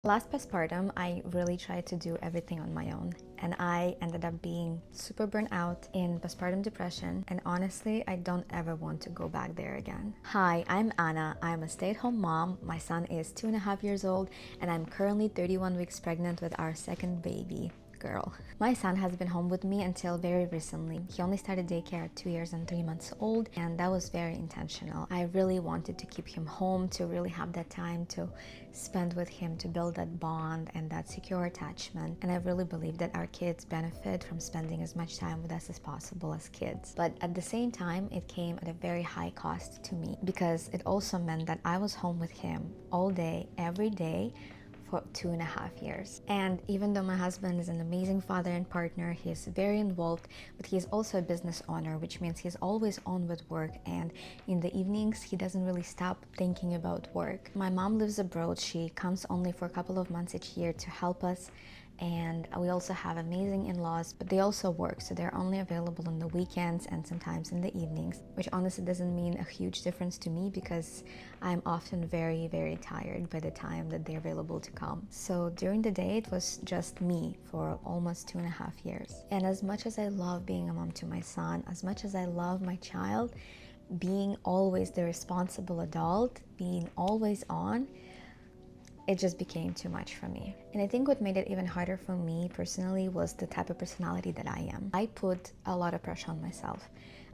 Last postpartum, I really tried to do everything on my own, and I ended up being super burnt out in postpartum depression, and honestly, I don't ever want to go back there again. Hi, I'm Anna. I'm a stay-at-home mom. My son is 2.5 years old, and I'm currently 31 weeks pregnant with our second baby girl. My son has been home with me until very recently. He only started daycare at 2 years and 3 months old, and that was very intentional. I really wanted to keep him home, to really have that time to spend with him, to build that bond and that secure attachment. And I really believe that our kids benefit from spending as much time with us as possible as kids. But at the same time, it came at a very high cost to me, because it also meant that I was home with him all day, every day, for 2.5 years. And even though my husband is an amazing father and partner, he is very involved, but he is also a business owner, which means he's always on with work, and in the evenings he doesn't really stop thinking about work. My mom lives abroad. She comes only for a couple of months each year to help us, and we also have amazing in-laws, but they also work, so they're only available on the weekends and sometimes in the evenings, which honestly doesn't mean a huge difference to me, because I'm often very, very tired by the time that they're available to come. So during the day, it was just me for almost 2.5 years. And as much as I love being a mom to my son, as much as I love my child, being always the responsible adult, being always on, it just became too much for me. And I think what made it even harder for me personally was the type of personality that I am. I put a lot of pressure on myself.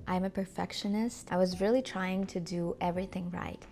I'm a perfectionist. I was really trying to do everything right.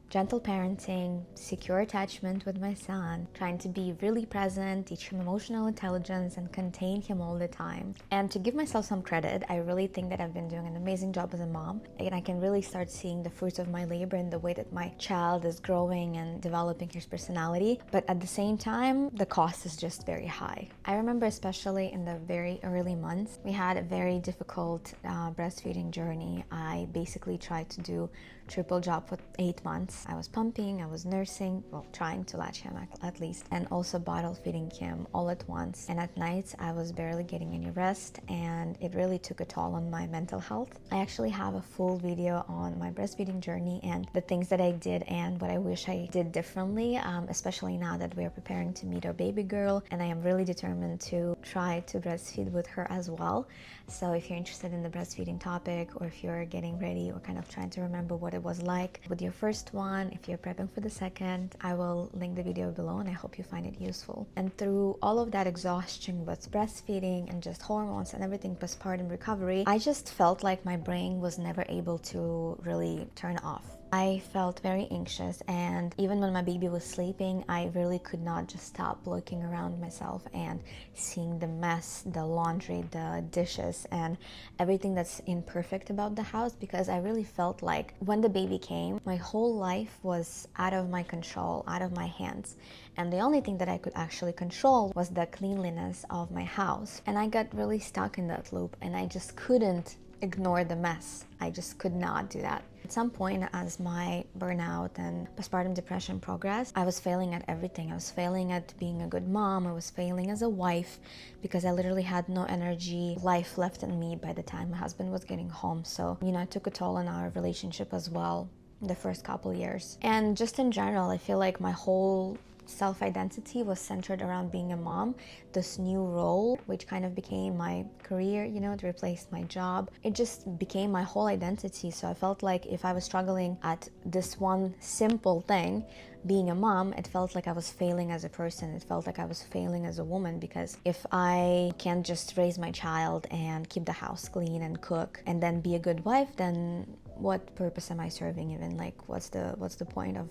Gentle parenting, secure attachment with my son, trying to be really present, teach him emotional intelligence, and contain him all the time. And to give myself some credit, I really think that I've been doing an amazing job as a mom, and I can really start seeing the fruits of my labor in the way that my child is growing and developing his personality. But at the same time, the cost is just very high. I remember, especially in the very early months, we had a very difficult breastfeeding journey. I basically tried to do triple job for 8 months. I was pumping, I was nursing, well, trying to latch him at least, and also bottle feeding him all at once. And at nights, I was barely getting any rest, and it really took a toll on my mental health. I actually have a full video on my breastfeeding journey and the things that I did and what I wish I did differently, especially now that we are preparing to meet our baby girl, and I am really determined to try to breastfeed with her as well. So if you're interested in the breastfeeding topic, or if you're getting ready or kind of trying to remember what it was like with your first one, if you're prepping for the second, I will link the video below, and I hope you find it useful. And through all of that exhaustion with breastfeeding and just hormones and everything postpartum recovery, I just felt like my brain was never able to really turn off. I felt very anxious, and even when my baby was sleeping, I really could not just stop looking around myself and seeing the mess, the laundry, the dishes, and everything that's imperfect about the house, because I really felt like when the baby came, my whole life was out of my control, out of my hands. And the only thing that I could actually control was the cleanliness of my house. And I got really stuck in that loop, and I just couldn't ignore the mess. I just could not do that. At some point, as my burnout and postpartum depression progressed, I was failing at everything. I was failing at being a good mom. I was failing as a wife, because I literally had no energy, life left in me by the time my husband was getting home. So, it took a toll on our relationship as well the first couple years. And just in general, I feel like my whole self-identity was centered around being a mom, this new role, which kind of became my career, it replaced my job. It just became my whole identity. So I felt like if I was struggling at this one simple thing, being a mom, it felt like I was failing as a person. It felt like I was failing as a woman, because if I can't just raise my child and keep the house clean and cook and then be a good wife, then what purpose am I serving even? Like, what's the point of,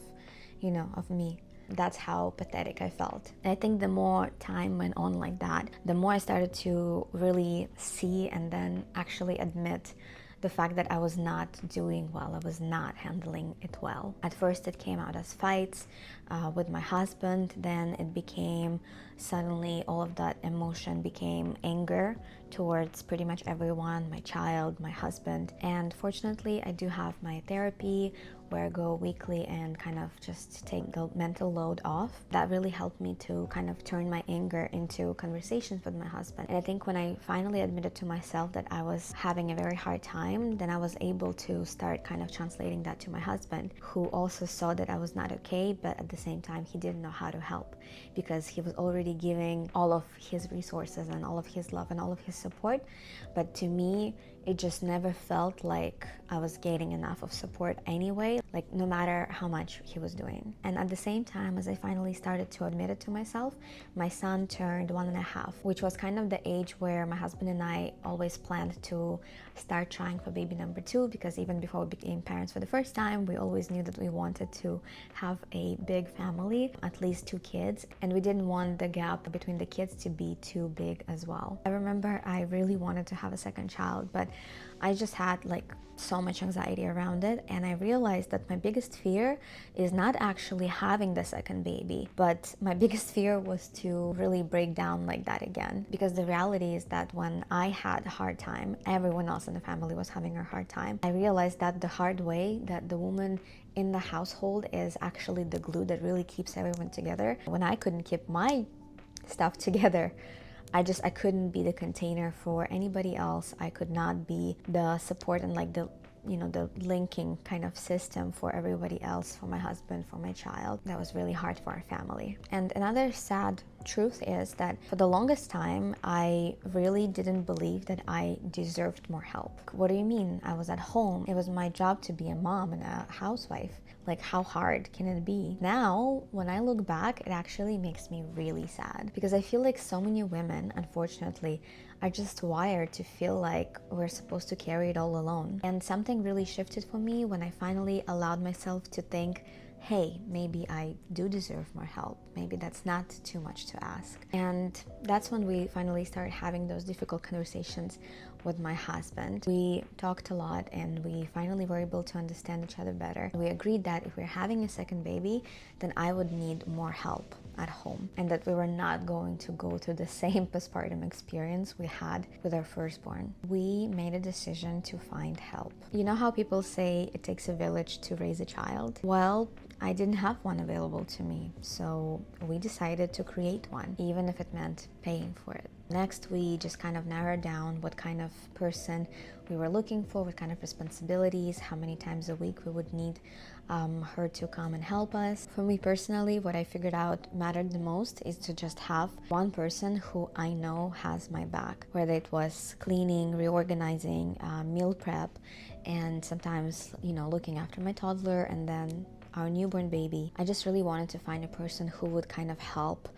of me? That's how pathetic I felt. And I think the more time went on like that, the more I started to really see and then actually admit the fact that I was not doing well. I was not handling it well. At first it came out as fights with my husband, then it became suddenly all of that emotion became anger towards pretty much everyone, my child, my husband. And fortunately, I do have my therapy where I go weekly and kind of just take the mental load off. That really helped me to kind of turn my anger into conversations with my husband. And I think when I finally admitted to myself that I was having a very hard time, then I was able to start kind of translating that to my husband, who also saw that I was not okay, but at the same time he didn't know how to help, because he was already giving all of his resources and all of his love and all of his support. But to me, it just never felt like I was getting enough of support anyway, like no matter how much he was doing. And at the same time, as I finally started to admit it to myself, my son turned 1.5, which was kind of the age where my husband and I always planned to start trying for baby number 2, because even before we became parents for the first time, we always knew that we wanted to have a big family, at least 2 kids, and we didn't want the gap between the kids to be too big as well. I remember I really wanted to have a second child, but I just had like so much anxiety around it, and I realized that my biggest fear is not actually having the second baby, but my biggest fear was to really break down like that again. Because the reality is that when I had a hard time, everyone else in the family was having a hard time. I realized that the hard way, that the woman in the household is actually the glue that really keeps everyone together. When I couldn't keep my stuff together, I couldn't be the container for anybody else. I could not be the support and like the linking kind of system for everybody else, for my husband, for my child. That was really hard for our family. And another sad truth is that for the longest time, I really didn't believe that I deserved more help. What do you mean? I was at home. It was my job to be a mom and a housewife. Like, how hard can it be? Now, when I look back, it actually makes me really sad, because I feel like so many women, unfortunately, are just wired to feel like we're supposed to carry it all alone. And something really shifted for me when I finally allowed myself to think, hey, maybe I do deserve more help. Maybe that's not too much to ask. And that's when we finally started having those difficult conversations with my husband. We talked a lot, and we finally were able to understand each other better. We agreed that if we're having a second baby, then I would need more help at home, and that we were not going to go through the same postpartum experience we had with our firstborn. We made a decision to find help. You know how people say it takes a village to raise a child? Well, I didn't have one available to me, so we decided to create one, even if it meant paying for it. Next, we just kind of narrowed down what kind of person we were looking for, what kind of responsibilities, how many times a week we would need her to come and help us. For me personally, what I figured out mattered the most is to just have one person who I know has my back, whether it was cleaning, reorganizing, meal prep, and sometimes, looking after my toddler and then our newborn baby. I just really wanted to find a person who would kind of help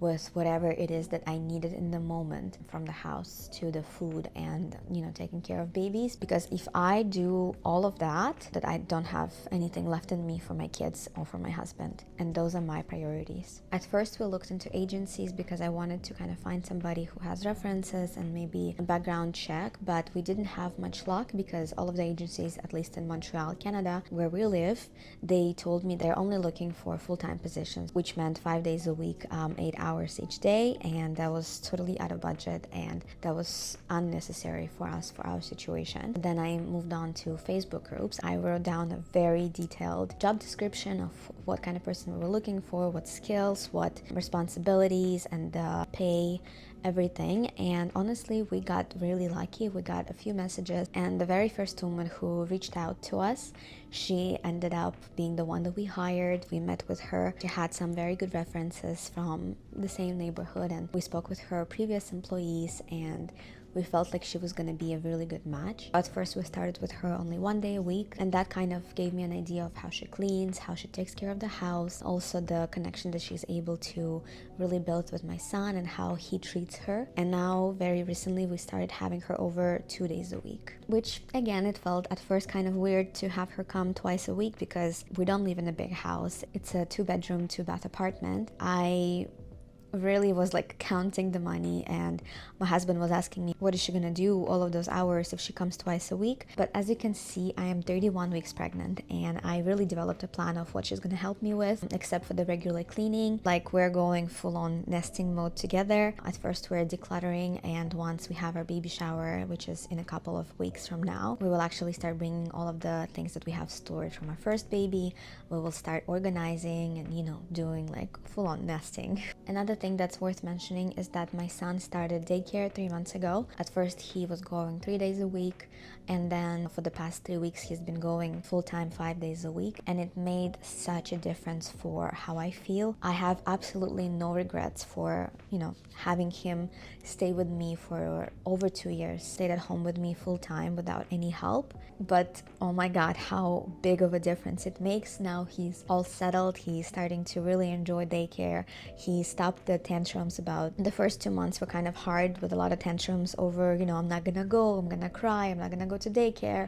with whatever it is that I needed in the moment, from the house to the food and, taking care of babies. Because if I do all of that I don't have anything left in me for my kids or for my husband. And those are my priorities. At first, we looked into agencies because I wanted to kind of find somebody who has references and maybe a background check, but we didn't have much luck because all of the agencies, at least in Montreal, Canada, where we live, they told me they're only looking for full-time positions, which meant 5 days a week, 8 hours each day, and that was totally out of budget, and that was unnecessary for us, for our situation. Then I moved on to Facebook groups. I wrote down a very detailed job description of what kind of person we were looking for, what skills, what responsibilities, and the pay, everything. And honestly, we got really lucky. We got a few messages, and the very first woman who reached out to us, she ended up being the one that we hired. We met with her. She had some very good references from the same neighborhood, and we spoke with her previous employees, and we felt like she was going to be a really good match. At first, we started with her only 1 day a week, and that kind of gave me an idea of how she cleans, how she takes care of the house, also the connection that she's able to really build with my son and how he treats her. And now, very recently, we started having her over 2 days a week, which again, it felt at first kind of weird to have her come twice a week because we don't live in a big house. It's a 2-bedroom, 2-bath apartment. I really was like counting the money, and my husband was asking me, what is she gonna do all of those hours if she comes twice a week? But as you can see, I am 31 weeks pregnant, and I really developed a plan of what she's gonna help me with, except for the regular cleaning. Like, we're going full on nesting mode together. At first we're decluttering, and once we have our baby shower, which is in a couple of weeks from now, we will actually start bringing all of the things that we have stored from our first baby. We will start organizing and, doing like full on nesting. Another thing that's worth mentioning is that my son started daycare 3 months ago. At first he was going 3 days a week, and then for the past 3 weeks he's been going full-time 5 days a week, and it made such a difference for how I feel. I have absolutely no regrets for having him stay with me for over 2 years, stayed at home with me full-time without any help. But oh my god, how big of a difference it makes. Now he's all settled, he's starting to really enjoy daycare. He stopped the tantrums. About the first 2 months were kind of hard, with a lot of tantrums over, I'm not gonna go, I'm gonna cry, I'm not gonna go to daycare,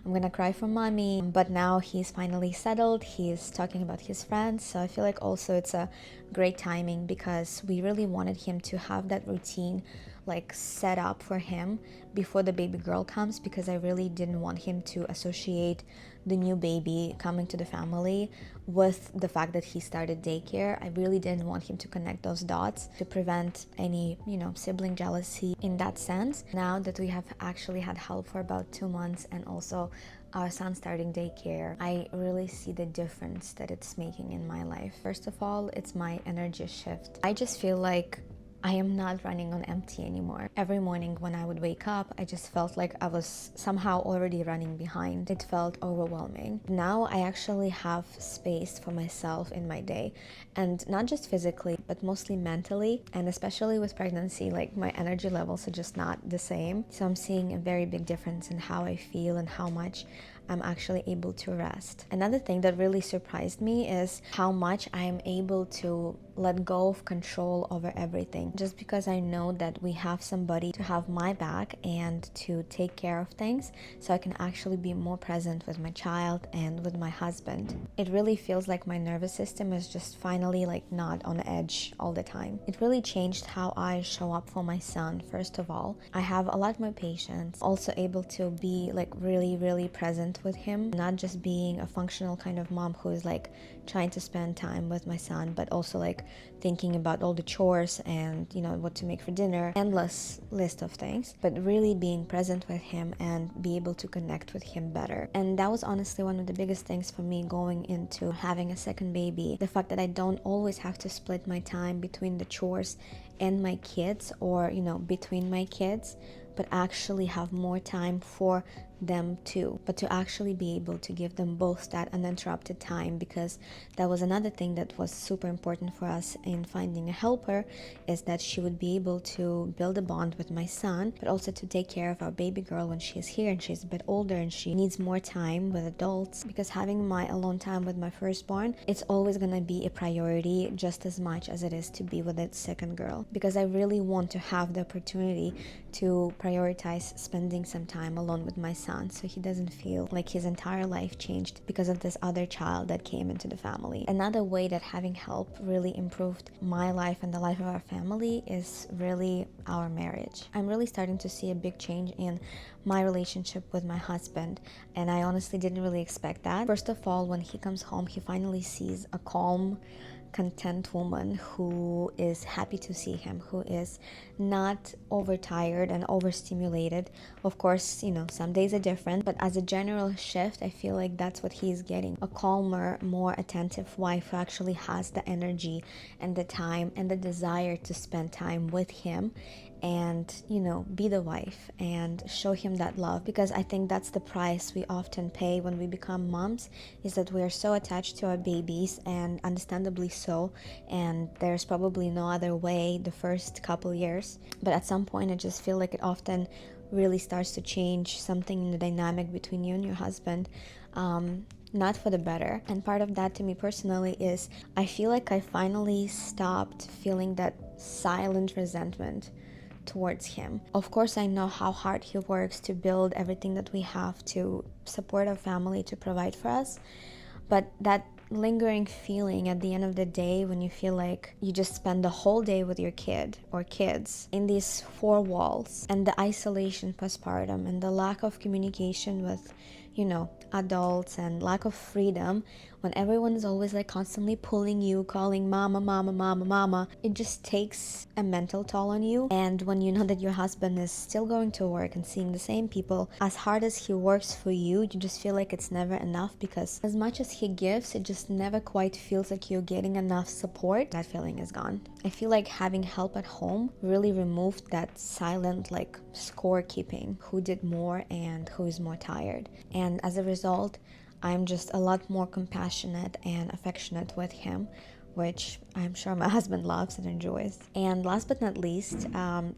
I'm gonna cry for mommy. But now he's finally settled, he's talking about his friends. So I feel like also it's a great timing, because we really wanted him to have that routine like set up for him before the baby girl comes, because I really didn't want him to associate the new baby coming to the family with the fact that he started daycare. I really didn't want him to connect those dots, to prevent any, sibling jealousy in that sense. Now that we have actually had help for about 2 months, and also our son starting daycare, I really see the difference that it's making in my life. First of all, it's my energy shift. I just feel like I am not running on empty anymore. Every morning when I would wake up, I just felt like I was somehow already running behind. It felt overwhelming. Now I actually have space for myself in my day, and not just physically, but mostly mentally. And especially with pregnancy, like, my energy levels are just not the same. So I'm seeing a very big difference in how I feel and how much I'm actually able to rest. Another thing that really surprised me is how much I am able to let go of control over everything, just because I know that we have somebody to have my back and to take care of things, so I can actually be more present with my child and with my husband. It really feels like my nervous system is just finally like not on edge all the time. It really changed how I show up for my son. First of all, I have a lot more patience, also able to be like really present with him, not just being a functional kind of mom who is like trying to spend time with my son, but also like thinking about all the chores and what to make for dinner, endless list of things, but really being present with him and be able to connect with him better. And that was honestly one of the biggest things for me going into having a second baby, the fact that I don't always have to split my time between the chores and my kids, or between my kids, but actually have more time for them too, but to actually be able to give them both that uninterrupted time, because that was another thing that was super important for us in finding a helper, is that she would be able to build a bond with my son, but also to take care of our baby girl when she's here and she's a bit older and she needs more time with adults, because having my alone time with my firstborn, it's always gonna be a priority just as much as it is to be with its second girl, because I really want to have the opportunity to prioritize spending some time alone with my son, so he doesn't feel like his entire life changed because of this other child that came into the family. Another way that having help really improved my life and the life of our family is really our marriage. I'm really starting to see a big change in my relationship with my husband, and I honestly didn't really expect that. First of all, when he comes home, he finally sees a calm, content woman who is happy to see him, who is not overtired and overstimulated. Of course, some days are different, but as a general shift, I feel like that's what he's getting. A calmer, more attentive wife who actually has the energy and the time and the desire to spend time with him and be the wife and show him that love, because I think that's the price we often pay when we become moms, is that we are so attached to our babies, and understandably so, and there's probably no other way the first couple years, but at some point I just feel like it often really starts to change something in the dynamic between you and your husband, not for the better. And part of that, to me personally, is I feel like I finally stopped feeling that silent resentment towards him. Of course, I know how hard he works to build everything that we have to support our family, to provide for us, but that lingering feeling at the end of the day when you feel like you just spend the whole day with your kid or kids in these four walls, and the isolation postpartum and the lack of communication with, you know, adults, and lack of freedom when everyone is always like constantly pulling you, calling mama, mama, mama, mama. It just takes a mental toll on you. And when you know that your husband is still going to work and seeing the same people, as hard as he works for you, you just feel like it's never enough, because as much as he gives, it just never quite feels like you're getting enough support. That feeling is gone. I feel like having help at home really removed that silent like scorekeeping, who did more and who is more tired. And as a result, I'm just a lot more compassionate and affectionate with him, which I'm sure my husband loves and enjoys. And last but not least,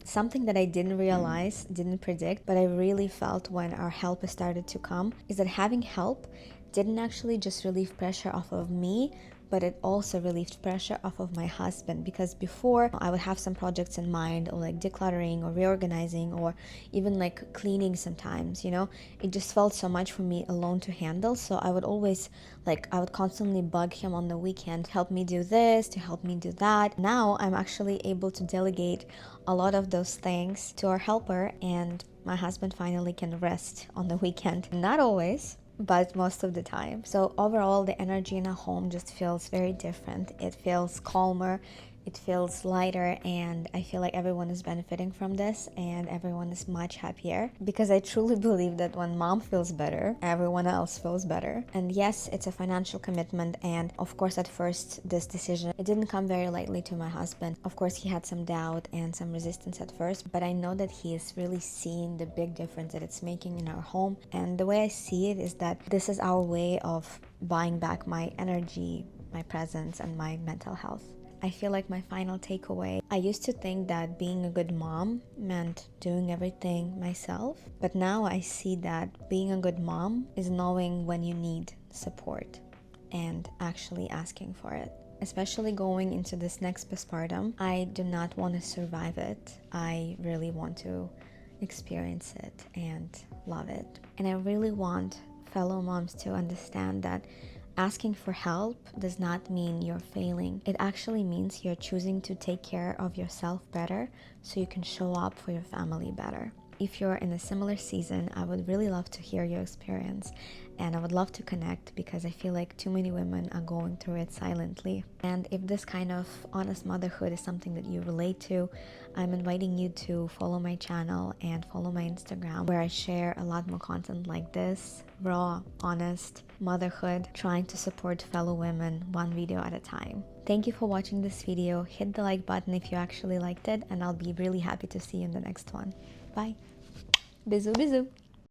something that I didn't realize, didn't predict, but I really felt when our help started to come, is that having help didn't actually just relieve pressure off of me, but it also relieved pressure off of my husband. Because before, I would have some projects in mind, or like decluttering or reorganizing, or even like cleaning sometimes, you know. It just felt so much for me alone to handle. So I would always I would constantly bug him on the weekend, help me do this, to help me do that. Now I'm actually able to delegate a lot of those things to our helper, and my husband finally can rest on the weekend. Not always, but most of the time. So overall, the energy in a home just feels very different. It feels calmer, it feels lighter, and I feel like everyone is benefiting from this, and everyone is much happier, because I truly believe that when mom feels better, everyone else feels better. And yes, it's a financial commitment, and of course at first this decision, it didn't come very lightly to my husband. Of course he had some doubt and some resistance at first, but I know that he is really seeing the big difference that it's making in our home. And the way I see it is that this is our way of buying back my energy, my presence, and my mental health. I feel like my final takeaway, I used to think that being a good mom meant doing everything myself, but now I see that being a good mom is knowing when you need support and actually asking for it. Especially going into this next postpartum, I do not want to survive it. I really want to experience it and love it. And I really want fellow moms to understand that asking for help does not mean you're failing. It actually means you're choosing to take care of yourself better so you can show up for your family better. If you're in a similar season, I would really love to hear your experience, and I would love to connect, because I feel like too many women are going through it silently. And if this kind of honest motherhood is something that you relate to, I'm inviting you to follow my channel and follow my Instagram, where I share a lot more content like this, raw, honest motherhood, trying to support fellow women one video at a time. Thank you for watching this video. Hit the like button if you actually liked it, and I'll be really happy to see you in the next one. Bye. Bisous, bisous.